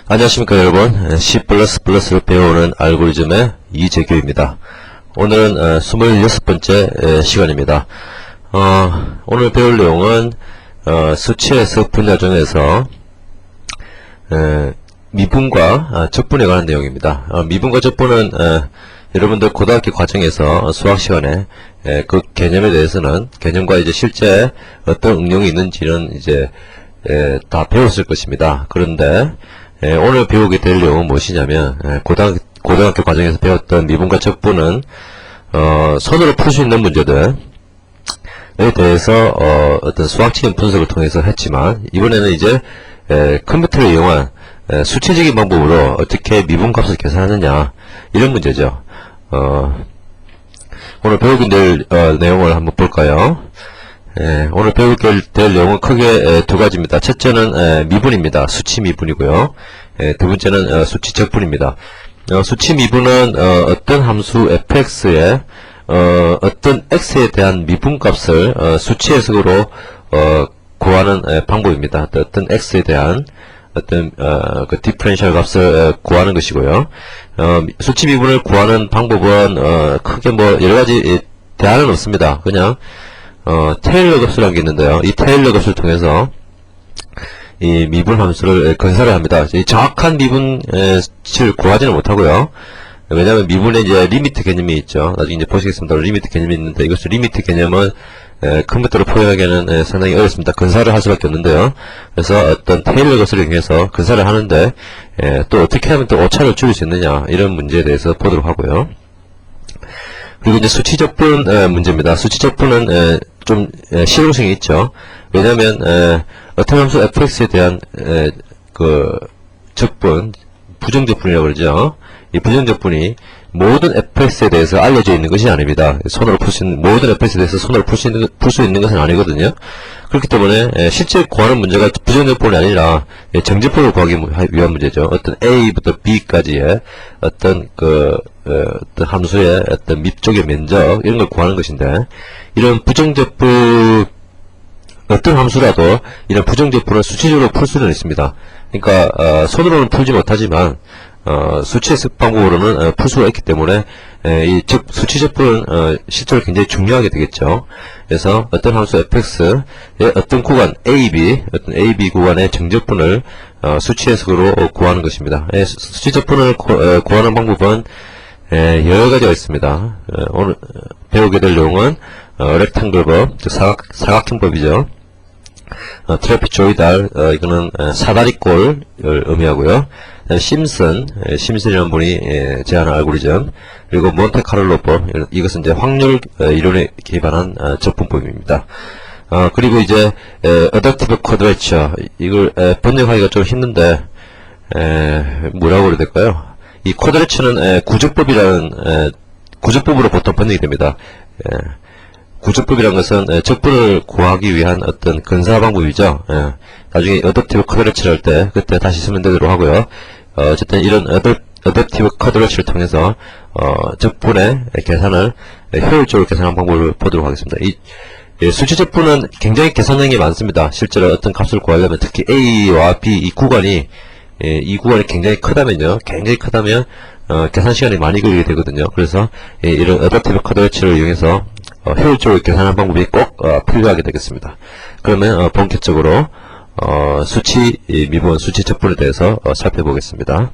안녕하십니까 여러분. C++를 배우는 알고리즘의 이재규입니다. 오늘은 26번째 시간입니다. 오늘 배울 내용은 수치에서 분야 중에서 미분과 적분에 관한 내용입니다. 미분과 적분은 여러분들 고등학교 과정에서 수학 시간에 그 개념에 대해서는 개념과 이제 실제 어떤 응용이 있는지는 이제 다 배웠을 것입니다. 그런데 오늘 배우게 될 내용은 무엇이냐면 고등학교 과정에서 배웠던 미분과 적분은 손으로 풀 수 있는 문제들에 대해서 어떤 수학적인 분석을 통해서 했지만 이번에는 이제 컴퓨터를 이용한 수치적인 방법으로 어떻게 미분값을 계산하느냐 이런 문제죠. 오늘 배우게 될 내용을 한번 볼까요? 오늘 배우게 될 내용은 크게 두 가지입니다. 첫째는 미분입니다. 수치 미분이고요. 두 번째는 수치 적분입니다. 수치 미분은 어떤 함수 fx에 어떤 x에 대한 미분값을 수치 해석으로 구하는 방법입니다. 어떤 x에 대한 어떤 그 디퍼런셜 값을 구하는 것이고요. 수치 미분을 구하는 방법은 크게 뭐 여러 가지 대안은 없습니다. 그냥 테일러 값이라는 게 있는데요. 이 테일러 값을 통해서 이 미분 함수를 건설을 합니다. 이 정확한 미분을 구하지는 못하고요. 왜냐하면 미분에 이제 리미트 개념이 있죠. 나중에 이제 보시겠습니다. 리미트 개념이 있는데 이것을 리미트 개념은 컴퓨터로 표현하기에는 상당히 어렵습니다. 건설을 할 수밖에 없는데요. 그래서 어떤 테일러 값을 이용해서 건설을 하는데 또 어떻게 하면 또 오차를 줄일 수 있느냐 이런 문제에 대해서 보도록 하고요. 그리고 이제 수치 적분 문제입니다. 수치 적분은 좀 실용성이 있죠. 왜냐하면 어떤 함수 fx에 대한 그 적분, 부정적분이라고 그러죠. 이 부정적분이 모든 fx에 대해서 알려져 있는 것이 아닙니다. 손으로 풀 수 있는 모든 fx에 대해서 손으로 풀 수 있는 것은 아니거든요. 그렇기 때문에 실제 구하는 문제가 부정적분이 아니라 정제법을 구하기 위한 문제죠. 어떤 a부터 b까지의 어떤 어떤 함수의 어떤 밑쪽의 면적 이런 걸 구하는 것인데 이런 부정적분 어떤 함수라도 이런 부정적분을 수치적으로 풀 수는 있습니다. 그러니까 손으로는 풀지 못하지만 수치 해석 방법으로는 풀 수가 있기 때문에 이 수치 적분은 실제로 굉장히 중요하게 되겠죠. 그래서 어떤 함수 fx의 어떤 구간 어떤 AB 구간의 정적분을 수치 해석으로 구하는 것입니다. 수치 적분을 구하는 방법은 여러 가지가 있습니다. 오늘 배우게 될 내용은 렉탱글법, 즉 사각형법이죠. 트래피조이달, 이거는 사다리꼴을 의미하고요. 심슨이라는 분이 제안한 알고리즘, 그리고 몬테카를로법, 이것은 이제 확률 이론에 기반한 적분법입니다. 그리고 이제 어댑티브 쿼드레처, 이걸 번역하기가 좀 힘든데 뭐라고 그래야 될까요? 이 쿼드레처는 구조법으로 보통 번역이 됩니다. 구조법이라는 것은 적분을 구하기 위한 어떤 건사 방법이죠. 나중에 어댑티브 쿼드레처를 할 때 그때 다시 쓰면 되도록 하고요. 어쨌든 이런 어댑티브 쿼드레처를 통해서 적분의 계산을 효율적으로 계산하는 방법을 보도록 하겠습니다. 이 수치 적분은 굉장히 계산량이 많습니다. 실제로 어떤 값을 구하려면 특히 A와 B 이 구간이 굉장히 크다면요. 굉장히 크다면 계산 시간이 많이 걸리게 되거든요. 그래서 이런 어댑티브 쿼드레처를 이용해서 효율적으로 계산하는 방법이 꼭 필요하게 되겠습니다. 그러면 본격적으로 수치 미분, 수치 적분에 대해서 살펴보겠습니다.